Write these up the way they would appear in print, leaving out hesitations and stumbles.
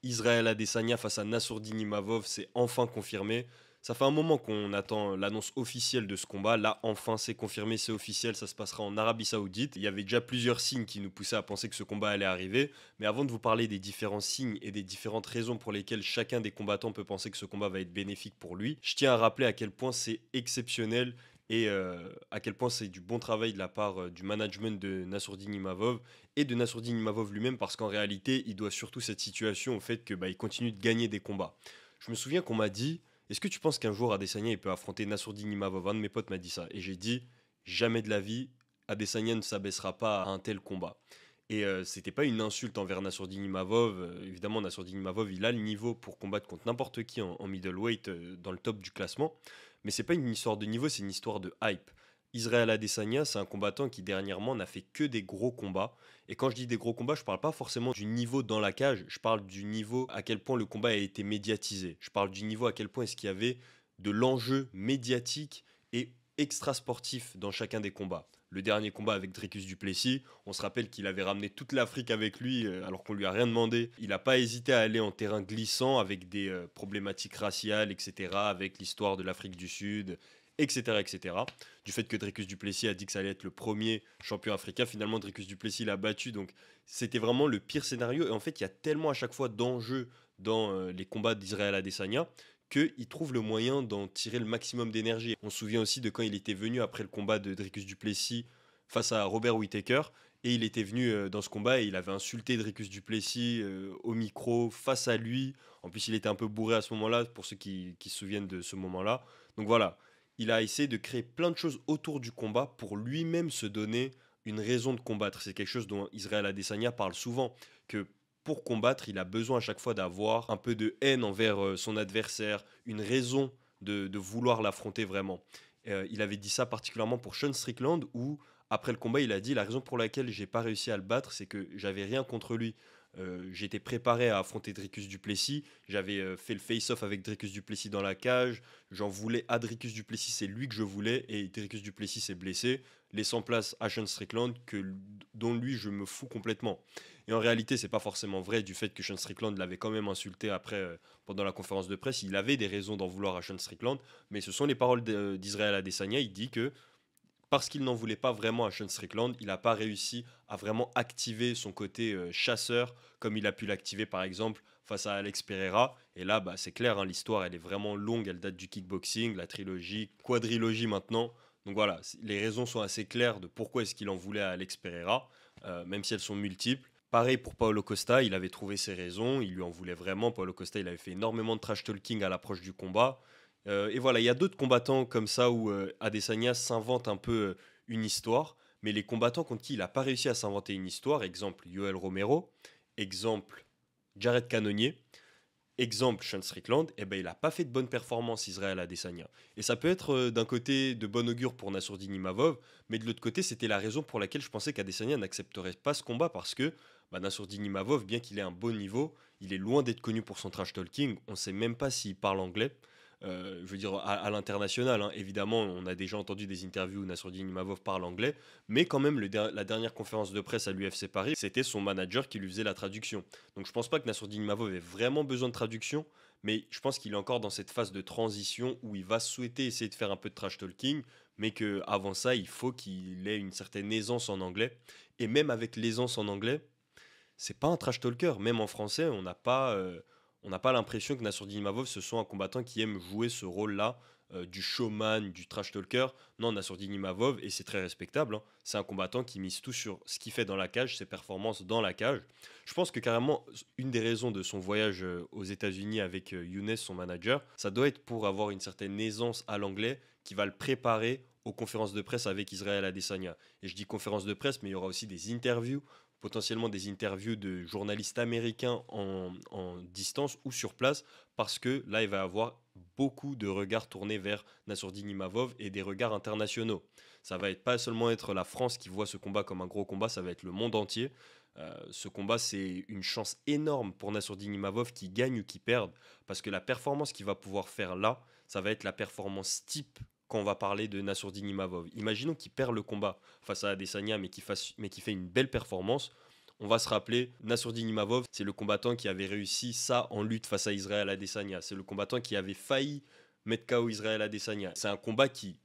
Israël Adesanya face à Nassourdine Imavov, c'est enfin confirmé. Ça fait un moment qu'on attend l'annonce officielle de ce combat. Là, enfin, c'est confirmé, c'est officiel. Ça se passera en Arabie Saoudite. Il y avait déjà plusieurs signes qui nous poussaient à penser que ce combat allait arriver. Mais avant de vous parler des différents signes et des différentes raisons pour lesquelles chacun des combattants peut penser que ce combat va être bénéfique pour lui, je tiens à rappeler à quel point c'est exceptionnel et à quel point c'est du bon travail de la part du management de Nassourdine Imavov et de Nassourdine Imavov lui-même, parce qu'en réalité, il doit surtout cette situation au fait que il continue de gagner des combats. Je me souviens qu'on m'a dit, est-ce que tu penses qu'un jour Adesanya il peut affronter Nassourdine Imavov? Un de mes potes m'a dit ça et j'ai dit, jamais de la vie, Adesanya ne s'abaissera pas à un tel combat. Et c'était pas une insulte envers Nassourdine Imavov. Évidemment, Nassourdine Imavov, il a le niveau pour combattre contre n'importe qui en middleweight dans le top du classement. Mais c'est pas une histoire de niveau, c'est une histoire de hype. Israël Adesanya, c'est un combattant qui dernièrement n'a fait que des gros combats. Et quand je dis des gros combats, je parle pas forcément du niveau dans la cage, je parle du niveau à quel point le combat a été médiatisé. Je parle du niveau à quel point est-ce qu'il y avait de l'enjeu médiatique et extra-sportif dans chacun des combats. Le dernier combat avec Dricus du Plessis, on se rappelle qu'il avait ramené toute l'Afrique avec lui alors qu'on lui a rien demandé. Il n'a pas hésité à aller en terrain glissant avec des problématiques raciales, etc., avec l'histoire de l'Afrique du Sud, etc., etc. Du fait que Dricus du Plessis a dit que ça allait être le premier champion africain, finalement Dricus du Plessis l'a battu, donc c'était vraiment le pire scénario. Et en fait, il y a tellement à chaque fois d'enjeux dans les combats d'Israël Adesanya qu'il trouve le moyen d'en tirer le maximum d'énergie. On se souvient aussi de quand il était venu après le combat de Dricus du Plessis face à Robert Whittaker, et il était venu dans ce combat et il avait insulté Dricus du Plessis au micro, face à lui. En plus, il était un peu bourré à ce moment-là, pour ceux qui se souviennent de ce moment-là. Donc voilà, il a essayé de créer plein de choses autour du combat pour lui-même se donner une raison de combattre. C'est quelque chose dont Israël Adesanya parle souvent, que pour combattre, il a besoin à chaque fois d'avoir un peu de haine envers son adversaire, une raison de vouloir l'affronter vraiment. Il avait dit ça particulièrement pour Sean Strickland, où après le combat, il a dit la raison pour laquelle j'ai pas réussi à le battre, c'est que j'avais rien contre lui. J'étais préparé à affronter Dricus Duplessis, j'avais fait le face-off avec Dricus Duplessis dans la cage, j'en voulais à Dricus Duplessis, c'est lui que je voulais, et Dricus Duplessis s'est blessé, laissant place à Sean Strickland, dont lui je me fous complètement. Et en réalité, c'est pas forcément vrai, du fait que Sean Strickland l'avait quand même insulté après, pendant la conférence de presse. Il avait des raisons d'en vouloir à Sean Strickland, mais ce sont les paroles d'Israël Adesanya. Il dit que parce qu'il n'en voulait pas vraiment à Sean Strickland, il n'a pas réussi à vraiment activer son côté chasseur, comme il a pu l'activer par exemple face à Alex Pereira. Et là, c'est clair, hein, l'histoire elle est vraiment longue, elle date du kickboxing, la trilogie, quadrilogie maintenant. Donc voilà, les raisons sont assez claires de pourquoi est-ce qu'il en voulait à Alex Pereira, même si elles sont multiples. Pareil pour Paulo Costa, il avait trouvé ses raisons, il lui en voulait vraiment. Paulo Costa, il avait fait énormément de trash talking à l'approche du combat. Et voilà, il y a d'autres combattants comme ça où Adesanya s'invente un peu une histoire, mais les combattants contre qui il n'a pas réussi à s'inventer une histoire, exemple Yoel Romero, exemple Jared Cannonier, exemple Sean Strickland, eh ben, il n'a pas fait de bonne performance Israël Adesanya. Et ça peut être d'un côté de bon augure pour Nassourdine Imavov, mais de l'autre côté, c'était la raison pour laquelle je pensais qu'Adesanya n'accepterait pas ce combat, parce que Nassourdine Imavov, bien qu'il ait un bon niveau, il est loin d'être connu pour son trash talking. On ne sait même pas s'il parle anglais. Je veux dire, à l'international, hein. Évidemment, on a déjà entendu des interviews où Nassourdine Imavov parle anglais, mais quand même, la dernière conférence de presse à l'UFC Paris, c'était son manager qui lui faisait la traduction. Donc je pense pas que Nassourdine Imavov ait vraiment besoin de traduction, mais je pense qu'il est encore dans cette phase de transition où il va souhaiter essayer de faire un peu de trash talking, mais qu'avant ça, il faut qu'il ait une certaine aisance en anglais. Et même avec l'aisance en anglais, c'est pas un trash talker. Même en français, on n'a pas l'impression que Nassourdine Imavov ce soit un combattant qui aime jouer ce rôle-là du showman, du trash talker. Non, Nassourdine Imavov, et c'est très respectable, hein, c'est un combattant qui mise tout sur ce qu'il fait dans la cage, ses performances dans la cage. Je pense que carrément, une des raisons de son voyage aux États-Unis avec Younes, son manager, ça doit être pour avoir une certaine aisance à l'anglais qui va le préparer aux conférences de presse avec Israël Adesanya. Et je dis conférences de presse, mais il y aura aussi des interviews, potentiellement des interviews de journalistes américains en distance ou sur place, parce que là, il va y avoir beaucoup de regards tournés vers Nassourdine Imavov et des regards internationaux. Ça va être pas seulement être la France qui voit ce combat comme un gros combat, ça va être le monde entier. Ce combat, c'est une chance énorme pour Nassourdine Imavov qui gagne ou qui perde, parce que la performance qu'il va pouvoir faire là, ça va être la performance type quand on va parler de Nassourdine Imavov. Imaginons qu'il perd le combat face à Adesanya, mais qu'il fait une belle performance. On va se rappeler, Nassourdine Imavov, c'est le combattant qui avait réussi ça en lutte face à Israël Adesanya. C'est le combattant qui avait failli mettre KO Israël Adesanya. C'est un combat qui,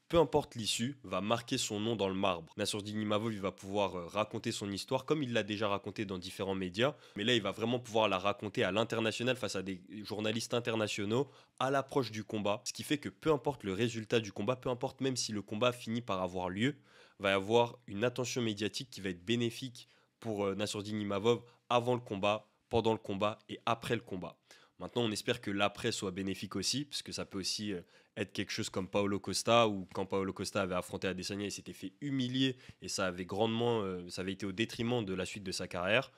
peu importe l'issue, va marquer son nom dans le marbre. Nassourdine Imavov, il va pouvoir raconter son histoire comme il l'a déjà raconté dans différents médias. Mais là, il va vraiment pouvoir la raconter à l'international face à des journalistes internationaux à l'approche du combat. Ce qui fait que peu importe le résultat du combat, peu importe même si le combat finit par avoir lieu, va y avoir une attention médiatique qui va être bénéfique pour Nassourdine Imavov avant le combat, pendant le combat et après le combat. Maintenant, on espère que l'après soit bénéfique aussi, parce que ça peut aussi être quelque chose comme Paulo Costa, ou quand Paulo Costa avait affronté Adesanya, il s'était fait humilier, et ça avait grandement, ça avait été au détriment de la suite de sa carrière.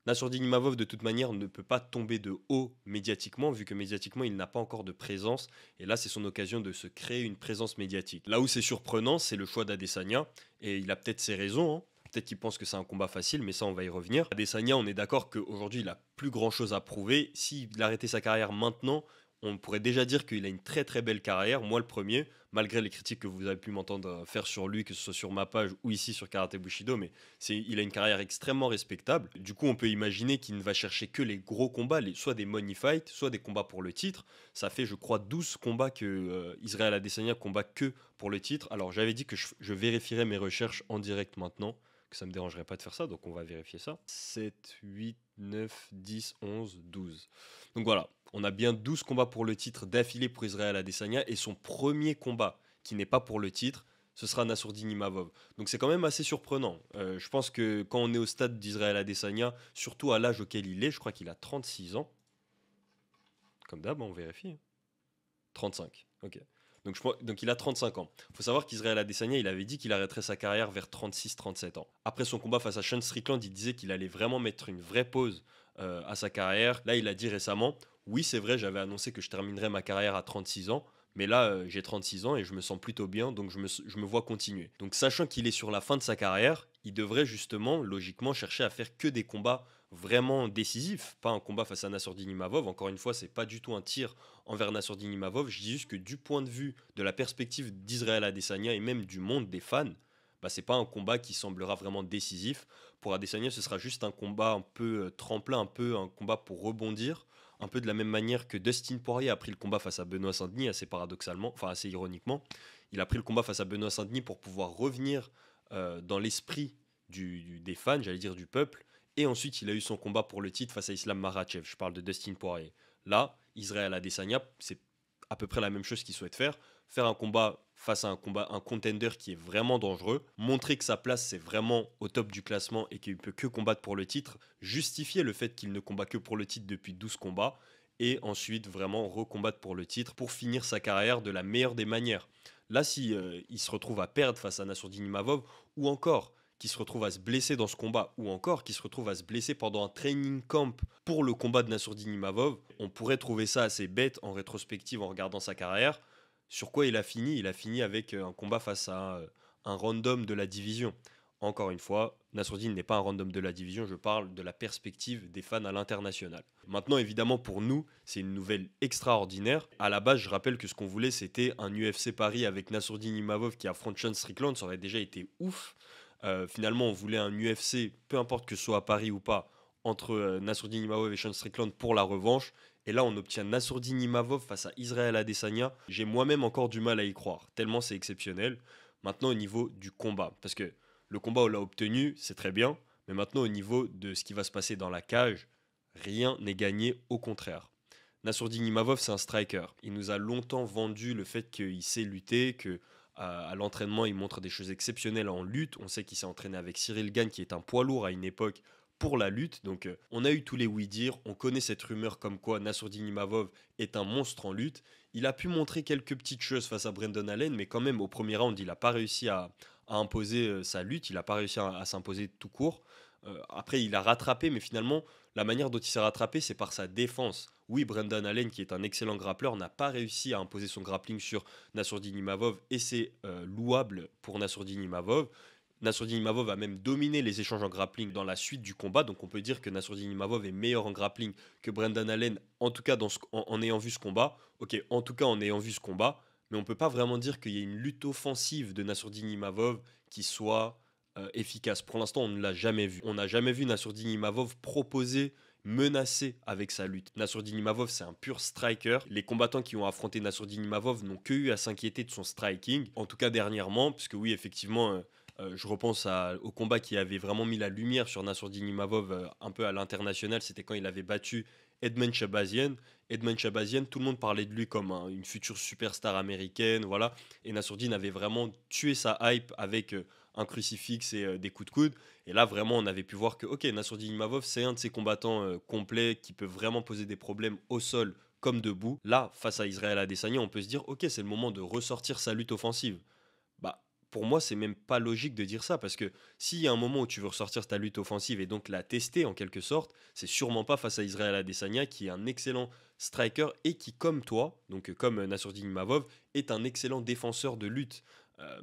Nassourdine Imavov, de toute manière, ne peut pas tomber de haut médiatiquement, vu que médiatiquement, il n'a pas encore de présence. Et là, c'est son occasion de se créer une présence médiatique. Là où c'est surprenant, c'est le choix d'Adesanya. Et il a peut-être ses raisons, hein. Peut-être qu'il pense que c'est un combat facile, mais ça, on va y revenir. Adesanya, on est d'accord qu'aujourd'hui, il a plus grand-chose à prouver. S'il arrêtait sa carrière maintenant, on pourrait déjà dire qu'il a une très très belle carrière. Moi, le premier, malgré les critiques que vous avez pu m'entendre faire sur lui, que ce soit sur ma page ou ici sur Karate Bushido, mais il a une carrière extrêmement respectable. Du coup, on peut imaginer qu'il ne va chercher que les gros combats, soit des money fights, soit des combats pour le titre. Ça fait, je crois, 12 combats que Israël Adesanya combat que pour le titre. Alors, j'avais dit que je vérifierais mes recherches en direct maintenant, que ça ne me dérangerait pas de faire ça, donc on va vérifier ça. 7, 8, 9, 10, 11, 12. Donc voilà, on a bien 12 combats pour le titre d'affilée pour Israël Adesanya, et son premier combat, qui n'est pas pour le titre, ce sera Nassourdine Imavov. Donc c'est quand même assez surprenant. Je pense que quand on est au stade d'Israël Adesanya, surtout à l'âge auquel il est, je crois qu'il a 36 ans. Comme d'hab, on vérifie. 35, ok. Donc il a 35 ans. Il faut savoir qu'Israël Adesanya, il avait dit qu'il arrêterait sa carrière vers 36-37 ans. Après son combat face à Sean Strickland, il disait qu'il allait vraiment mettre une vraie pause à sa carrière. Là, il a dit récemment, oui, c'est vrai, j'avais annoncé que je terminerais ma carrière à 36 ans. Mais là, j'ai 36 ans et je me sens plutôt bien, donc je me vois continuer. Donc sachant qu'il est sur la fin de sa carrière, il devrait justement, logiquement, chercher à faire que des combats vraiment décisifs. Pas un combat face à Nassourdine Imavov. Encore une fois, c'est pas du tout un tir envers Nassourdine Imavov. Je dis juste que du point de vue de la perspective d'Israël Adesanya et même du monde des fans, bah, c'est pas un combat qui semblera vraiment décisif. Pour Adesanya, ce sera juste un combat un peu tremplin, un peu un combat pour rebondir. Un peu de la même manière que Dustin Poirier a pris le combat face à Benoît Saint-Denis, assez paradoxalement, enfin assez ironiquement. Il a pris le combat face à Benoît Saint-Denis pour pouvoir revenir dans l'esprit des fans, j'allais dire du peuple. Et ensuite, il a eu son combat pour le titre face à Islam Makhachev. Je parle de Dustin Poirier. Là, Israël Adesanya, c'est à peu près la même chose qu'il souhaite faire. Faire un combat face à un contender qui est vraiment dangereux, montrer que sa place c'est vraiment au top du classement et qu'il ne peut que combattre pour le titre, justifier le fait qu'il ne combat que pour le titre depuis 12 combats, et ensuite vraiment recombattre pour le titre pour finir sa carrière de la meilleure des manières. Là, si il se retrouve à perdre face à Nassourdine Imavov, ou encore qui se retrouve à se blesser dans ce combat, ou encore qui se retrouve à se blesser pendant un training camp pour le combat de Nassourdine Imavov, on pourrait trouver ça assez bête en rétrospective en regardant sa carrière. Sur quoi il a fini? Il a fini avec un combat face à un random de la division. Encore une fois, Nassourdine n'est pas un random de la division, je parle de la perspective des fans à l'international. Maintenant, évidemment, pour nous, c'est une nouvelle extraordinaire. À la base, je rappelle que ce qu'on voulait, c'était un UFC Paris avec Nassourdine Imavov qui affronte Sean Strickland, ça aurait déjà été ouf. Finalement, on voulait un UFC, peu importe que ce soit à Paris ou pas, entre Nassourdine Imavov et Sean Strickland pour la revanche. Et là, on obtient Nassourdine Imavov face à Israël Adesanya. J'ai moi-même encore du mal à y croire, tellement c'est exceptionnel. Maintenant, au niveau du combat, parce que le combat, on l'a obtenu, c'est très bien, mais maintenant, au niveau de ce qui va se passer dans la cage, rien n'est gagné, au contraire. Nassourdine Imavov, c'est un striker. Il nous a longtemps vendu le fait qu'il sait lutter, que à l'entraînement, il montre des choses exceptionnelles en lutte. On sait qu'il s'est entraîné avec Cyril Gane, qui est un poids lourd à une époque pour la lutte. Donc, on a eu tous les oui-dire. On connaît cette rumeur comme quoi Nassourdine Imavov est un monstre en lutte. Il a pu montrer quelques petites choses face à Brendan Allen, mais quand même, au premier round, il n'a pas réussi à imposer sa lutte. Il n'a pas réussi à s'imposer tout court. Après, il a rattrapé, mais finalement, la manière dont il s'est rattrapé, c'est par sa défense. Oui, Brendan Allen, qui est un excellent grappleur, n'a pas réussi à imposer son grappling sur Nassourdine Imavov, et c'est louable pour Nassourdine Imavov. Nassourdine Imavov a même dominé les échanges en grappling dans la suite du combat, donc on peut dire que Nassourdine Imavov est meilleur en grappling que Brendan Allen, en tout cas en ayant vu ce combat. Ok, en tout cas en ayant vu ce combat, mais on peut pas vraiment dire qu'il y ait une lutte offensive de Nassourdine Imavov qui soit efficace. Pour l'instant, on ne l'a jamais vu. On n'a jamais vu Nassourdine Imavov proposer, menacer avec sa lutte. Nassourdine Imavov, c'est un pur striker. Les combattants qui ont affronté Nassourdine Imavov n'ont que eu à s'inquiéter de son striking. En tout cas, dernièrement, puisque oui, effectivement, je repense au combat qui avait vraiment mis la lumière sur Nassourdine Imavov un peu à l'international. C'était quand il avait battu Edmen Shabazian. Edmen Shabazian, tout le monde parlait de lui comme une future superstar américaine, voilà. Et Nassourdine avait vraiment tué sa hype avec un crucifix et des coups de coude. Et là, vraiment, on avait pu voir que, ok, Nassourdine Imavov, c'est un de ces combattants complets qui peut vraiment poser des problèmes au sol comme debout. Là, face à Israël Adesanya, on peut se dire, ok, c'est le moment de ressortir sa lutte offensive. Bah, pour moi, c'est même pas logique de dire ça parce que s'il y a un moment où tu veux ressortir ta lutte offensive et donc la tester en quelque sorte, c'est sûrement pas face à Israël Adesanya qui est un excellent striker et qui, comme toi, donc comme Nassourdine Imavov, est un excellent défenseur de lutte.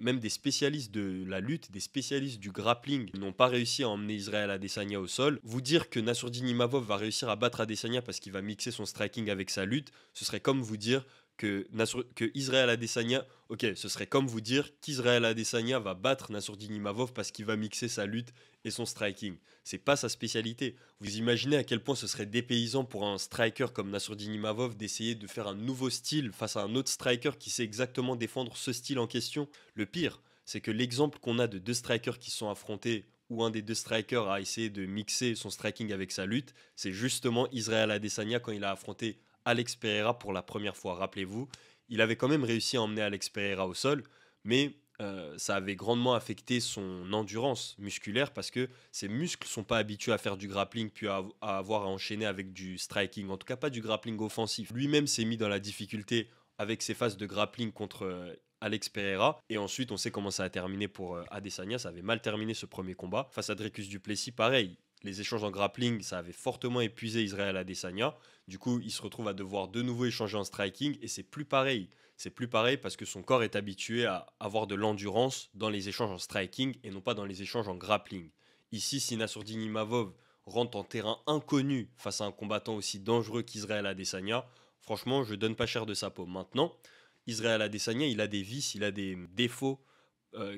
Même des spécialistes de la lutte, des spécialistes du grappling n'ont pas réussi à emmener Israël Adesanya au sol. Vous dire que Nassourdine Imavov va réussir à battre Adesanya parce qu'il va mixer son striking avec sa lutte, ce serait comme vous dire que Israël Adesanya, ok, ce serait comme vous dire qu'Israël Adesanya va battre Nassourdine Imavov parce qu'il va mixer sa lutte et son striking. C'est pas sa spécialité. Vous imaginez à quel point ce serait dépaysant pour un striker comme Nassourdine Imavov d'essayer de faire un nouveau style face à un autre striker qui sait exactement défendre ce style en question. Le pire, c'est que l'exemple qu'on a de deux strikers qui se sont affrontés où un des deux strikers a essayé de mixer son striking avec sa lutte, c'est justement Israël Adesanya quand il a affronté Alex Pereira pour la première fois. Rappelez-vous, il avait quand même réussi à emmener Alex Pereira au sol, mais ça avait grandement affecté son endurance musculaire parce que ses muscles sont pas habitués à faire du grappling puis à avoir à enchaîner avec du striking, en tout cas pas du grappling offensif. Lui-même s'est mis dans la difficulté avec ses phases de grappling contre Alex Pereira. Et ensuite, on sait comment ça a terminé pour Adesanya. Ça avait mal terminé ce premier combat. Face à Dricus du Plessis, pareil. Les échanges en grappling, ça avait fortement épuisé Israël Adesanya. Du coup, il se retrouve à devoir de nouveau échanger en striking. Et c'est plus pareil. C'est plus pareil parce que son corps est habitué à avoir de l'endurance dans les échanges en striking et non pas dans les échanges en grappling. Ici, si Nassourdine Imavov rentre en terrain inconnu face à un combattant aussi dangereux qu'Israël Adesanya, franchement, je donne pas cher de sa peau. Maintenant, Israël Adesanya, il a des vices, il a des défauts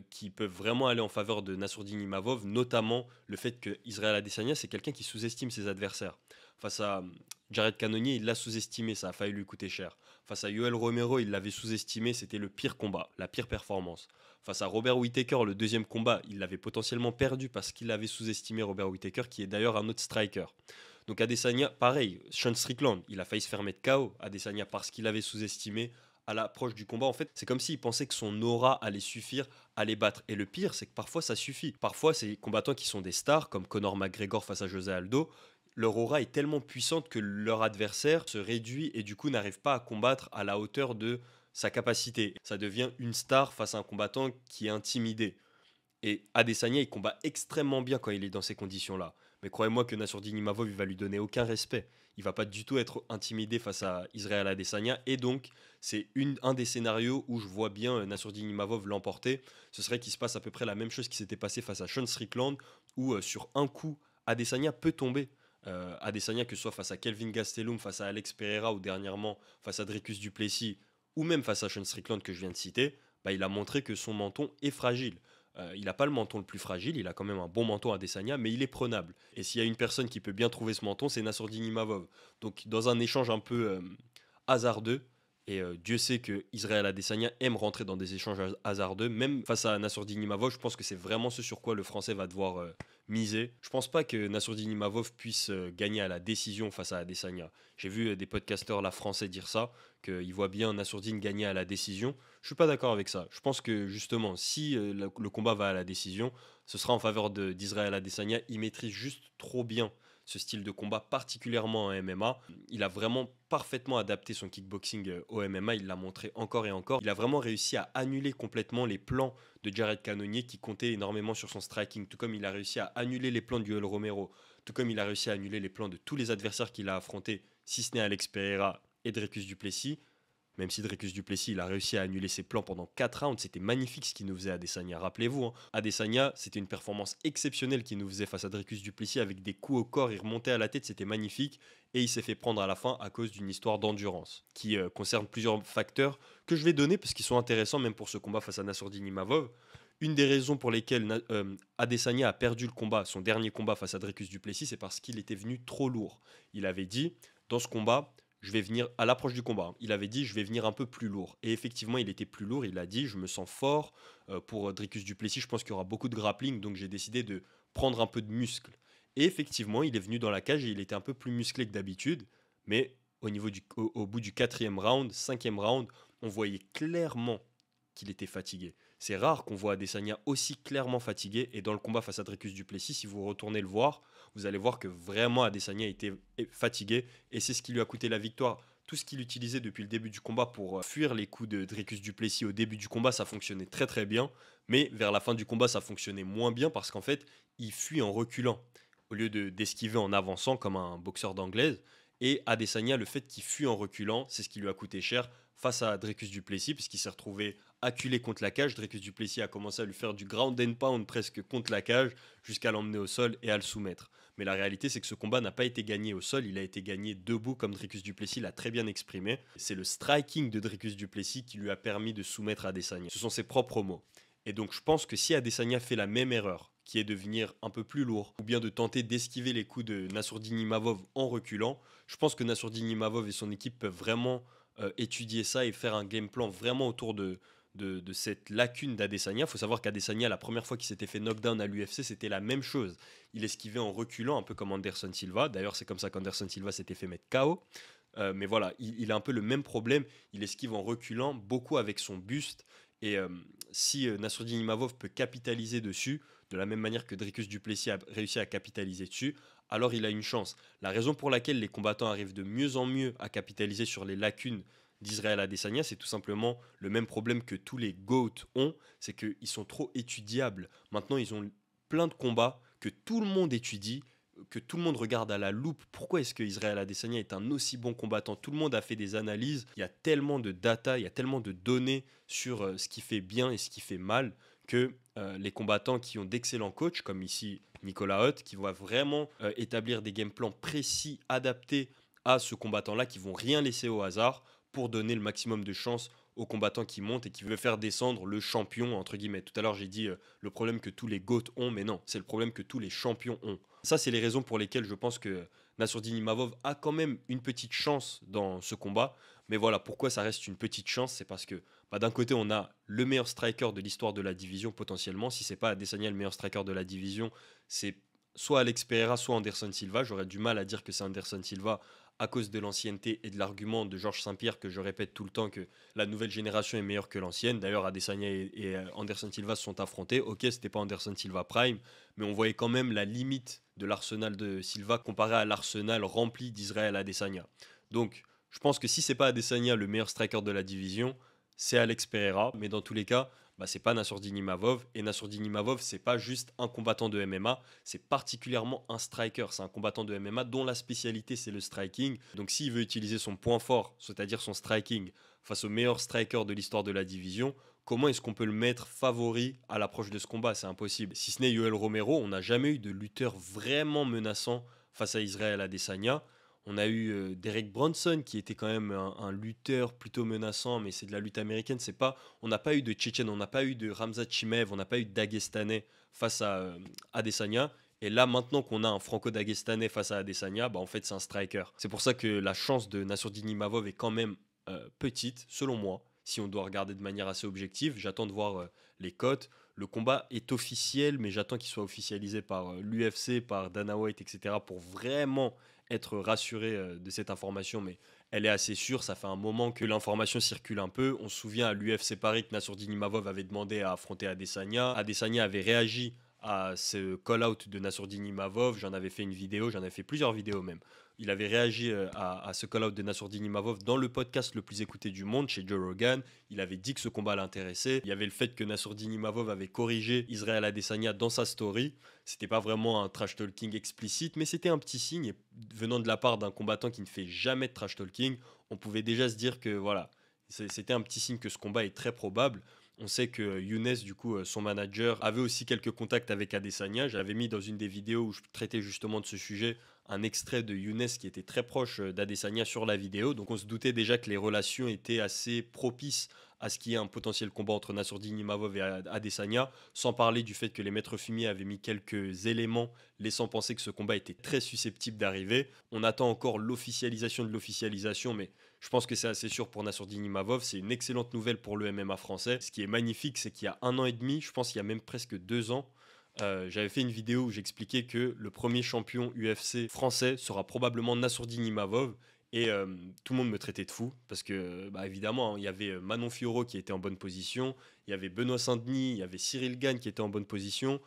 qui peuvent vraiment aller en faveur de Nassourdine Imavov, notamment le fait que Israël Adesanya, c'est quelqu'un qui sous-estime ses adversaires. Face à Jared Cannonier, il l'a sous-estimé, ça a failli lui coûter cher. Face à Yoel Romero, il l'avait sous-estimé, c'était le pire combat, la pire performance. Face à Robert Whittaker, le deuxième combat, il l'avait potentiellement perdu parce qu'il avait sous-estimé Robert Whittaker, qui est d'ailleurs un autre striker. Donc Adesanya, pareil, Sean Strickland, il a failli se faire mettre KO. Adesanya parce qu'il avait sous-estimé à l'approche du combat. En fait, c'est comme s'il pensait que son aura allait suffire à les battre. Et le pire, c'est que parfois ça suffit. Parfois, ces combattants qui sont des stars, comme Conor McGregor face à José Aldo, leur aura est tellement puissante que leur adversaire se réduit et du coup n'arrive pas à combattre à la hauteur de sa capacité. Ça devient une star face à un combattant qui est intimidé. Et Adesanya, il combat extrêmement bien quand il est dans ces conditions-là. Mais croyez-moi que Nassourdine Imavov, il va lui donner aucun respect. Il va pas du tout être intimidé face à Israël Adesanya. Et donc, c'est un des scénarios où je vois bien Nassourdine Imavov l'emporter. Ce serait qu'il se passe à peu près la même chose qui s'était passé face à Sean Strickland, où sur un coup, Adesanya peut tomber. Adesanya, que ce soit face à Kelvin Gastelum, face à Alex Pereira ou dernièrement face à Dricus du Plessis, ou même face à Sean Strickland que je viens de citer, bah, il a montré que son menton est fragile. Il n'a pas le menton le plus fragile, il a quand même un bon menton à Adesanya, mais il est prenable. Et s'il y a une personne qui peut bien trouver ce menton, c'est Nassourdine Imavov. Donc dans un échange un peu hasardeux, et Dieu sait que Israël Adesanya aime rentrer dans des échanges hasardeux, même face à Nassourdine Imavov, je pense que c'est vraiment ce sur quoi le Français va devoir miser. Je pense pas que Nassourdine Imavov puisse gagner à la décision face à Adesanya. J'ai vu des podcasteurs là français dire ça, qu'ils voient bien Nassourdine gagner à la décision. Je suis pas d'accord avec ça. Je pense que justement, si le combat va à la décision, ce sera en faveur d'Israël Adesanya. Il maîtrise juste trop bien ce style de combat, particulièrement en MMA. Il a vraiment parfaitement adapté son kickboxing au MMA, il l'a montré encore et encore. Il a vraiment réussi à annuler complètement les plans de Jared Cannonier qui comptait énormément sur son striking, tout comme il a réussi à annuler les plans de Yoel Romero, tout comme il a réussi à annuler les plans de tous les adversaires qu'il a affrontés, si ce n'est Alex Pereira et Dricus du Plessis. Même si Dricus du Plessis, il a réussi à annuler ses plans pendant 4 rounds, c'était magnifique ce qu'il nous faisait Adesanya. Rappelez-vous, hein, Adesanya, c'était une performance exceptionnelle qu'il nous faisait face à Dricus du Plessis avec des coups au corps, il remontait à la tête, c'était magnifique. Et il s'est fait prendre à la fin à cause d'une histoire d'endurance qui concerne plusieurs facteurs que je vais donner parce qu'ils sont intéressants même pour ce combat face à Nassourdine Imavov. Une des raisons pour lesquelles Adesanya a perdu le combat, son dernier combat face à Dricus du Plessis, c'est parce qu'il était venu trop lourd. Il avait dit, dans ce combat, je vais venir, à l'approche du combat, hein, il avait dit, je vais venir un peu plus lourd. Et effectivement, il était plus lourd, il a dit, je me sens fort. Pour Dricus du Plessis, je pense qu'il y aura beaucoup de grappling, donc j'ai décidé de prendre un peu de muscle. Et effectivement, il est venu dans la cage et il était un peu plus musclé que d'habitude, mais au bout du quatrième round, cinquième round, on voyait clairement qu'il était fatigué. C'est rare qu'on voit Adesanya aussi clairement fatigué. Et dans le combat face à Dricus du Plessis, si vous retournez le voir, vous allez voir que vraiment Adesanya était fatigué. Et c'est ce qui lui a coûté la victoire. Tout ce qu'il utilisait depuis le début du combat pour fuir les coups de Dricus du Plessis au début du combat, ça fonctionnait très très bien. Mais vers la fin du combat, ça fonctionnait moins bien parce qu'en fait, il fuit en reculant au lieu d'esquiver en avançant comme un boxeur d'anglaise. Et Adesanya, le fait qu'il fuit en reculant, c'est ce qui lui a coûté cher face à Dricus du Plessis, puisqu'il s'est retrouvé acculé contre la cage. Dricus du Plessis a commencé à lui faire du ground and pound presque contre la cage, jusqu'à l'emmener au sol et à le soumettre. Mais la réalité, c'est que ce combat n'a pas été gagné au sol, il a été gagné debout, comme Dricus du Plessis l'a très bien exprimé. C'est le striking de Dricus du Plessis qui lui a permis de soumettre Adesanya. Ce sont ses propres mots. Et donc je pense que si Adesanya fait la même erreur, qui est de venir un peu plus lourd, ou bien de tenter d'esquiver les coups de Nassourdine Imavov en reculant, je pense que Nassourdine Imavov et son équipe peuvent vraiment étudier ça et faire un game plan vraiment autour de cette lacune d'Adesanya. Il faut savoir qu'Adesanya, la première fois qu'il s'était fait knockdown à l'UFC, c'était la même chose. Il esquivait en reculant, un peu comme Anderson Silva. D'ailleurs, c'est comme ça qu'Anderson Silva s'était fait mettre KO. Mais voilà, il a un peu le même problème. Il esquive en reculant, beaucoup avec son buste. Et si Nassourdine Imavov peut capitaliser dessus, de la même manière que Dricus du Plessis a réussi à capitaliser dessus, alors il a une chance. La raison pour laquelle les combattants arrivent de mieux en mieux à capitaliser sur les lacunes d'Israël Adesanya, c'est tout simplement le même problème que tous les GOAT ont, c'est qu'ils sont trop étudiables. Maintenant, ils ont plein de combats que tout le monde étudie, que tout le monde regarde à la loupe. Pourquoi est-ce que Israël Adesanya est un aussi bon combattant? Tout le monde a fait des analyses, il y a tellement de data, il y a tellement de données sur ce qui fait bien et ce qui fait mal, que les combattants qui ont d'excellents coachs, comme ici Nicolas Hutt, qui vont vraiment établir des game plans précis, adaptés à ce combattant-là, qui vont rien laisser au hasard pour donner le maximum de chance aux combattants qui montent et qui veut faire descendre le champion, entre guillemets. Tout à l'heure, j'ai dit le problème que tous les GOAT ont, mais non, c'est le problème que tous les champions ont. Ça, c'est les raisons pour lesquelles je pense que Nassourdine Imavov a quand même une petite chance dans ce combat. Mais voilà, pourquoi ça reste une petite chance? C'est parce que d'un côté, on a le meilleur striker de l'histoire de la division potentiellement. Si c'est pas Adesanya le meilleur striker de la division, c'est soit Alex Pereira, soit Anderson Silva. J'aurais du mal à dire que c'est Anderson Silva à cause de l'ancienneté et de l'argument de Georges Saint-Pierre que je répète tout le temps que la nouvelle génération est meilleure que l'ancienne. D'ailleurs, Adesanya et Anderson Silva se sont affrontés. Ok, c'était pas Anderson Silva Prime, mais on voyait quand même la limite de l'arsenal de Silva comparé à l'arsenal rempli d'Israël Adesanya. Donc, je pense que si c'est pas Adesanya le meilleur striker de la division, c'est Alex Pereira. Mais dans tous les cas, c'est pas Nassourdine Imavov. Et Nassourdine Imavov, c'est pas juste un combattant de MMA, c'est particulièrement un striker. C'est un combattant de MMA dont la spécialité, c'est le striking. Donc s'il veut utiliser son point fort, c'est-à-dire son striking, face au meilleur striker de l'histoire de la division, comment est-ce qu'on peut le mettre favori à l'approche de ce combat? C'est impossible. Si ce n'est Yoel Romero, on n'a jamais eu de lutteur vraiment menaçant face à Israël Adesanya. On a eu Derek Bronson qui était quand même un lutteur plutôt menaçant, mais c'est de la lutte américaine. C'est pas, on n'a pas eu de Tchétchène, on n'a pas eu de Ramzat Chimaev, on n'a pas eu de Dagestanais face à Adesanya. Et là, maintenant qu'on a un franco-dagestanais face à Adesanya, en fait, c'est un striker. C'est pour ça que la chance de Nassourdine Imavov est quand même petite, selon moi, si on doit regarder de manière assez objective. J'attends de voir les cotes. Le combat est officiel, mais j'attends qu'il soit officialisé par l'UFC, par Dana White, etc. pour vraiment être rassuré de cette information, mais elle est assez sûre. Ça fait un moment que l'information circule un peu. On se souvient à l'UFC Paris que Nassourdine Imavov avait demandé à affronter Adesanya. Adesanya avait réagi à ce call-out de Nassourdine Imavov. J'en avais fait une vidéo, j'en avais fait plusieurs vidéos même. Il avait réagi à ce call-out de Nassourdine Imavov dans le podcast le plus écouté du monde, chez Joe Rogan. Il avait dit que ce combat l'intéressait. Il y avait le fait que Nassourdine Imavov avait corrigé Israël Adesanya dans sa story. C'était pas vraiment un trash talking explicite, mais c'était un petit signe. Et venant de la part d'un combattant qui ne fait jamais de trash talking, on pouvait déjà se dire que voilà, c'était un petit signe que ce combat est très probable. On sait que Younes, du coup, son manager, avait aussi quelques contacts avec Adesanya. J'avais mis dans une des vidéos où je traitais justement de ce sujet un extrait de Younes qui était très proche d'Adesanya sur la vidéo. Donc on se doutait déjà que les relations étaient assez propices à ce qu'il y ait un potentiel combat entre Nassourdine Imavov et Adesanya, sans parler du fait que les maîtres fumiers avaient mis quelques éléments laissant penser que ce combat était très susceptible d'arriver. On attend encore l'officialisation de l'officialisation, mais je pense que c'est assez sûr pour Nassourdine Imavov. C'est une excellente nouvelle pour le MMA français. Ce qui est magnifique, c'est qu'il y a 1 an et demi, je pense qu'il y a même presque 2 ans, j'avais fait une vidéo où j'expliquais que le premier champion UFC français sera probablement Nassourdine Imavov. Et tout le monde me traitait de fou parce que, bah, évidemment, hein, il y avait Manon Fiorot qui était en bonne position, il y avait Benoît Saint-Denis, il y avait Cyril Gane qui était en bonne position.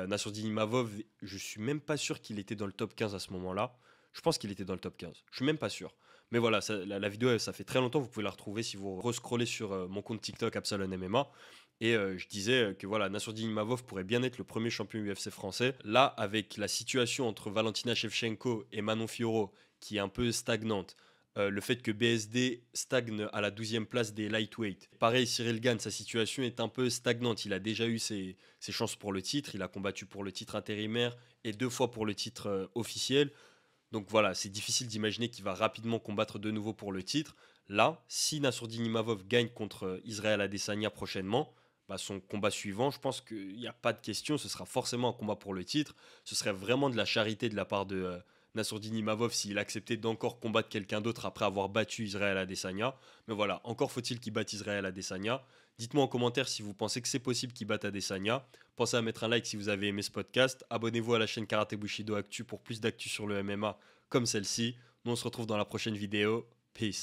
Nassourdine Imavov, je suis même pas sûr qu'il était dans le top 15 à ce moment-là. Je pense qu'il était dans le top 15. Je suis même pas sûr. Mais voilà, la vidéo, ça fait très longtemps. Vous pouvez la retrouver si vous rescrollez sur mon compte TikTok Absalon MMA. Et je disais que voilà, Nassourdine Imavov pourrait bien être le premier champion UFC français. Là, avec la situation entre Valentina Shevchenko et Manon Fiorot, qui est un peu stagnante, le fait que BSD stagne à la 12e place des lightweight. Pareil, Cyril Gane, sa situation est un peu stagnante. Il a déjà eu ses chances pour le titre. Il a combattu pour le titre intérimaire et 2 fois pour le titre officiel. Donc voilà, c'est difficile d'imaginer qu'il va rapidement combattre de nouveau pour le titre. Là, si Nassourdine Imavov gagne contre Israël Adesanya prochainement, bah, son combat suivant, je pense qu'il n'y a pas de question, ce sera forcément un combat pour le titre. Ce serait vraiment de la charité de la part de Nassourdine Imavov s'il acceptait d'encore combattre quelqu'un d'autre après avoir battu Israël Adesanya. Mais voilà, encore faut-il qu'il batte Israël Adesanya. Dites-moi en commentaire si vous pensez que c'est possible qu'il batte Adesanya. Pensez à mettre un like si vous avez aimé ce podcast. Abonnez-vous à la chaîne Karate Bushido Actu pour plus d'actu sur le MMA comme celle-ci. Nous on se retrouve dans la prochaine vidéo. Peace.